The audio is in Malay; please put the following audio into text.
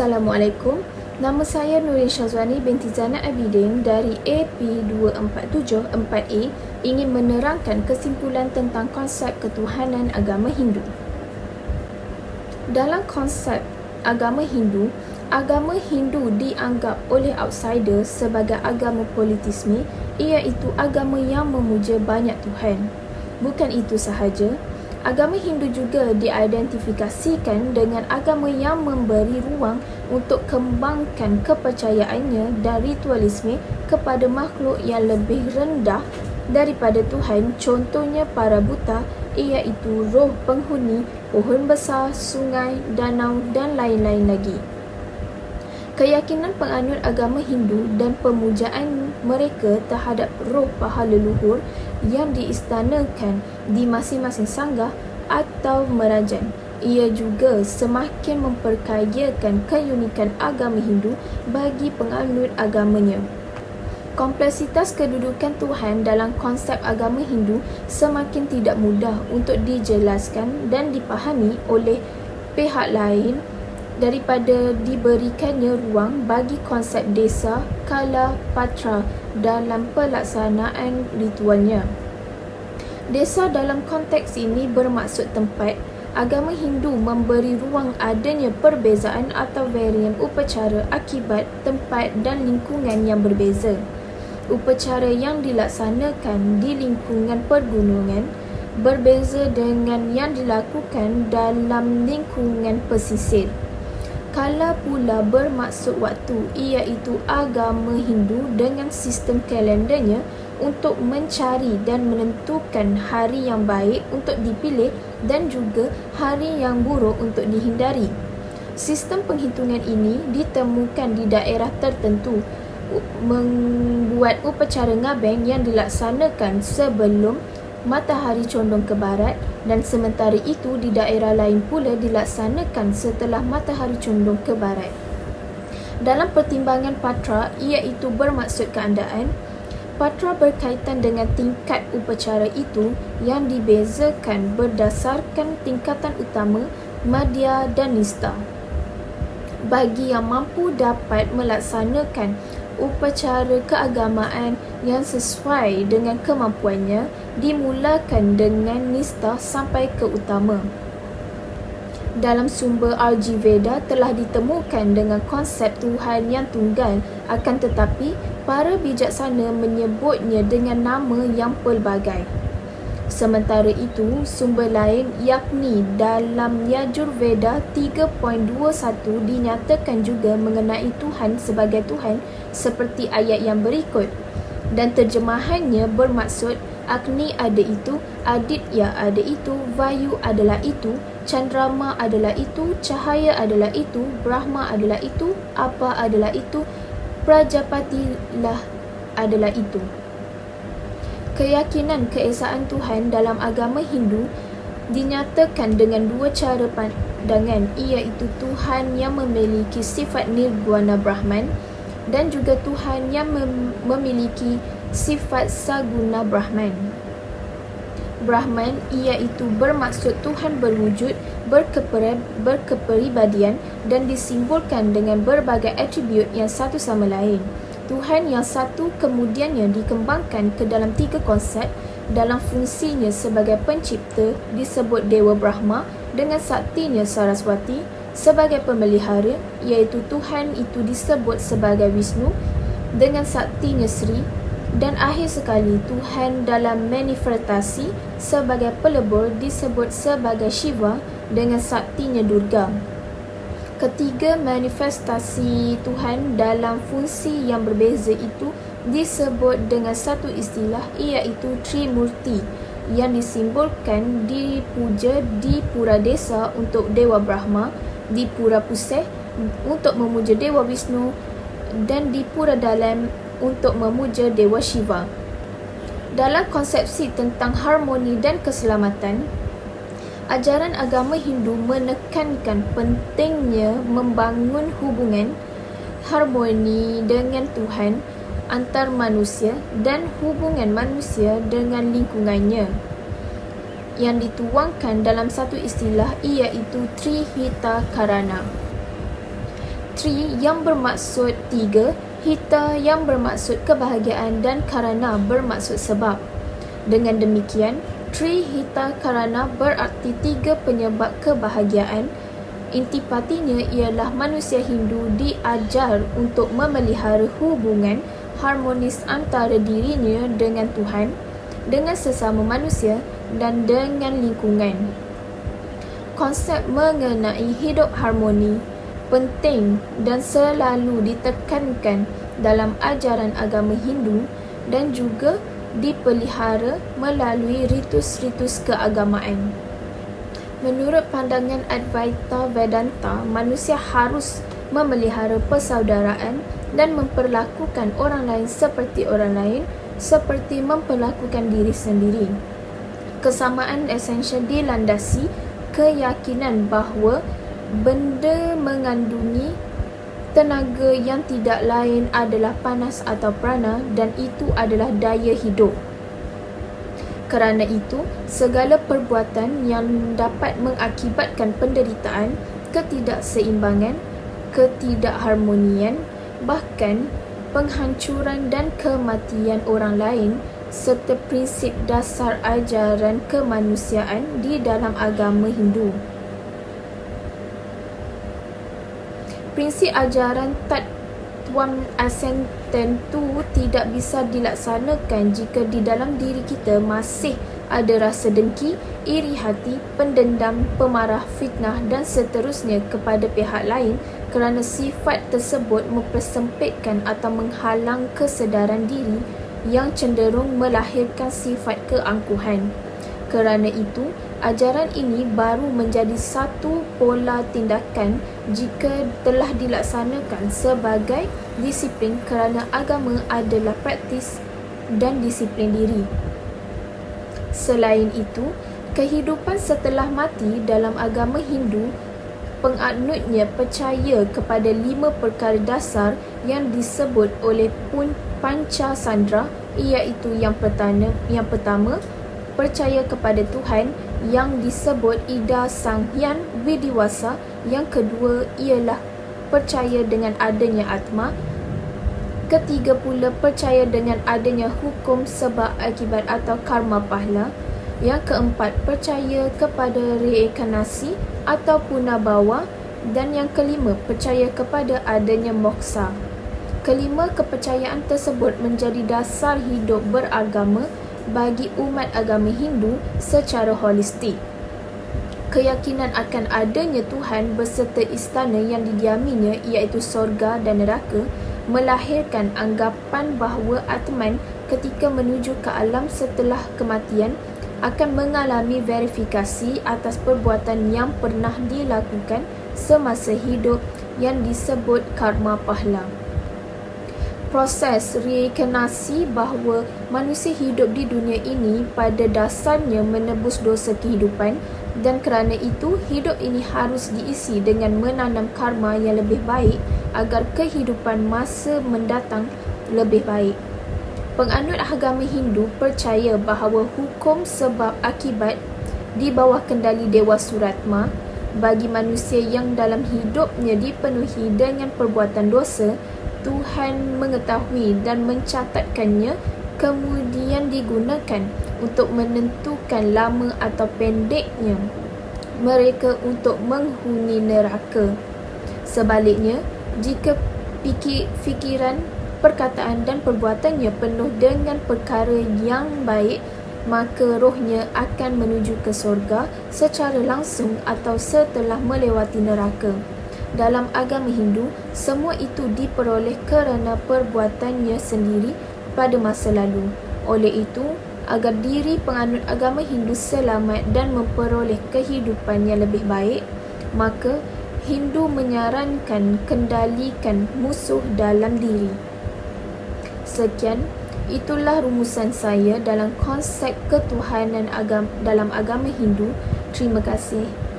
Assalamualaikum. Nama saya Nurin Syazwani binti Zana Abidin dari AP2474A ingin menerangkan kesimpulan tentang konsep ketuhanan agama Hindu. Dalam konsep agama Hindu dianggap oleh outsider sebagai agama politisme, iaitu agama yang memuja banyak Tuhan. Bukan itu sahaja, agama Hindu juga diidentifikasikan dengan agama yang memberi ruang untuk kembangkan kepercayaannya dan ritualisme kepada makhluk yang lebih rendah daripada Tuhan, contohnya para buta, iaitu roh penghuni, pohon besar, sungai, danau dan lain-lain lagi. Keyakinan penganut agama Hindu dan pemujaan mereka terhadap roh pahala leluhur yang diistanakan di masing-masing sanggah atau merajan. Ia juga semakin memperkayakan keunikan agama Hindu bagi penganut agamanya. Kompleksitas kedudukan Tuhan dalam konsep agama Hindu semakin tidak mudah untuk dijelaskan dan dipahami oleh pihak lain daripada diberikannya ruang bagi konsep desa kala patra dalam pelaksanaan ritualnya. Desa dalam konteks ini bermaksud tempat. Agama Hindu memberi ruang adanya perbezaan atau varian upacara akibat tempat dan lingkungan yang berbeza. Upacara yang dilaksanakan di lingkungan pergunungan berbeza dengan yang dilakukan dalam lingkungan pesisir. Kala pula bermaksud waktu, iaitu agama Hindu dengan sistem kalendernya untuk mencari dan menentukan hari yang baik untuk dipilih dan juga hari yang buruk untuk dihindari. Sistem penghitungan ini ditemukan di daerah tertentu membuat upacara ngabeng yang dilaksanakan sebelum matahari condong ke barat, dan sementara itu di daerah lain pula dilaksanakan setelah matahari condong ke barat. Dalam pertimbangan patra, iaitu bermaksud keadaan, patra berkaitan dengan tingkat upacara itu yang dibezakan berdasarkan tingkatan utama, madhya dan nista. Bagi yang mampu dapat melaksanakan upacara keagamaan yang sesuai dengan kemampuannya, dimulakan dengan nista sampai ke utama. Dalam sumber Ayurveda telah ditemukan dengan konsep Tuhan yang tunggal, akan tetapi para bijaksana menyebutnya dengan nama yang pelbagai. Sementara itu, sumber lain yakni dalam Yajurveda 3.21 dinyatakan juga mengenai Tuhan sebagai Tuhan seperti ayat yang berikut, dan terjemahannya bermaksud Agni ada itu, Aditya ada itu, Vayu adalah itu, Chandrama adalah itu, Cahaya adalah itu, Brahma adalah itu, Apa adalah itu, Prajapati adalah itu. Keyakinan keesaan Tuhan dalam agama Hindu dinyatakan dengan dua cara pandangan, iaitu Tuhan yang memiliki sifat nirguna Brahman dan juga Tuhan yang memiliki sifat saguna Brahman. Brahman iaitu bermaksud Tuhan berwujud, berkepribadian dan disimbolkan dengan berbagai atribut yang satu sama lain. Tuhan yang satu kemudiannya dikembangkan ke dalam tiga konsep. Dalam fungsinya sebagai pencipta disebut Dewa Brahma, dengan saktinya Saraswati, sebagai pemelihara iaitu Tuhan itu disebut sebagai Wisnu, dengan saktinya Sri, dan akhir sekali Tuhan dalam manifestasi sebagai pelebur disebut sebagai Shiva, dengan saktinya Durga. Ketiga manifestasi Tuhan dalam fungsi yang berbeza itu disebut dengan satu istilah, iaitu Trimurti, yang disimbolkan dipuja di Pura Desa untuk Dewa Brahma, di Pura Puseh untuk memuja Dewa Wisnu, dan di Pura Dalam untuk memuja Dewa Shiva. Dalam konsepsi tentang harmoni dan keselamatan, ajaran agama Hindu menekankan pentingnya membangun hubungan harmoni dengan Tuhan, antar manusia dan hubungan manusia dengan lingkungannya, yang dituangkan dalam satu istilah, iaitu Trihita Karana. Tri yang bermaksud tiga, Hita yang bermaksud kebahagiaan dan Karana bermaksud sebab. Dengan demikian, Tri Hita Karana berarti tiga penyebab kebahagiaan. Intipatinya ialah manusia Hindu diajar untuk memelihara hubungan harmonis antara dirinya dengan Tuhan, dengan sesama manusia dan dengan lingkungan. Konsep mengenai hidup harmoni penting dan selalu ditekankan dalam ajaran agama Hindu dan juga dipelihara melalui ritus-ritus keagamaan. Menurut pandangan Advaita Vedanta, manusia harus memelihara persaudaraan dan memperlakukan orang lain seperti orang lain, seperti memperlakukan diri sendiri. Kesamaan esensial dilandasi keyakinan bahawa benda mengandungi tenaga yang tidak lain adalah panas atau prana dan itu adalah daya hidup. Kerana itu, segala perbuatan yang dapat mengakibatkan penderitaan, ketidakseimbangan, ketidakharmonian, bahkan penghancuran dan kematian orang lain serta prinsip dasar ajaran kemanusiaan di dalam agama Hindu. Prinsip ajaran Tattvam Aseng tentu tidak bisa dilaksanakan jika di dalam diri kita masih ada rasa dengki, iri hati, pendendam, pemarah, fitnah dan seterusnya kepada pihak lain kerana sifat tersebut mempersempitkan atau menghalang kesedaran diri yang cenderung melahirkan sifat keangkuhan. Kerana itu, ajaran ini baru menjadi satu pola tindakan jika telah dilaksanakan sebagai disiplin kerana agama adalah praktis dan disiplin diri. Selain itu, kehidupan setelah mati dalam agama Hindu, penganutnya percaya kepada 5 perkara dasar yang disebut oleh Pancasandra, iaitu yang pertama, percaya kepada Tuhan yang disebut Ida Sang Hyang Widiwasa. Yang kedua ialah percaya dengan adanya Atma. Ketiga pula percaya dengan adanya hukum sebab akibat atau karma pahala. Yang keempat percaya kepada reinkarnasi atau punabawa. Dan yang kelima percaya kepada adanya moksa. Kelima kepercayaan tersebut menjadi dasar hidup beragama bagi umat agama Hindu secara holistik. Keyakinan akan adanya Tuhan beserta istana yang didiaminya iaitu sorga dan neraka melahirkan anggapan bahawa Atman ketika menuju ke alam setelah kematian akan mengalami verifikasi atas perbuatan yang pernah dilakukan semasa hidup yang disebut karma pahala. Proses reinkarnasi bahawa manusia hidup di dunia ini pada dasarnya menebus dosa kehidupan dan kerana itu hidup ini harus diisi dengan menanam karma yang lebih baik agar kehidupan masa mendatang lebih baik. Penganut agama Hindu percaya bahawa hukum sebab akibat di bawah kendali Dewa Suratma bagi manusia yang dalam hidupnya dipenuhi dengan perbuatan dosa. Tuhan mengetahui dan mencatatkannya, kemudian digunakan untuk menentukan lama atau pendeknya mereka untuk menghuni neraka. Sebaliknya, jika fikiran, perkataan dan perbuatannya penuh dengan perkara yang baik, maka rohnya akan menuju ke sorga secara langsung atau setelah melewati neraka. Dalam agama Hindu, semua itu diperoleh kerana perbuatannya sendiri pada masa lalu. Oleh itu, agar diri penganut agama Hindu selamat dan memperoleh kehidupan yang lebih baik, maka Hindu menyarankan kendalikan musuh dalam diri. Sekian, itulah rumusan saya dalam konsep ketuhanan dalam agama Hindu. Terima kasih.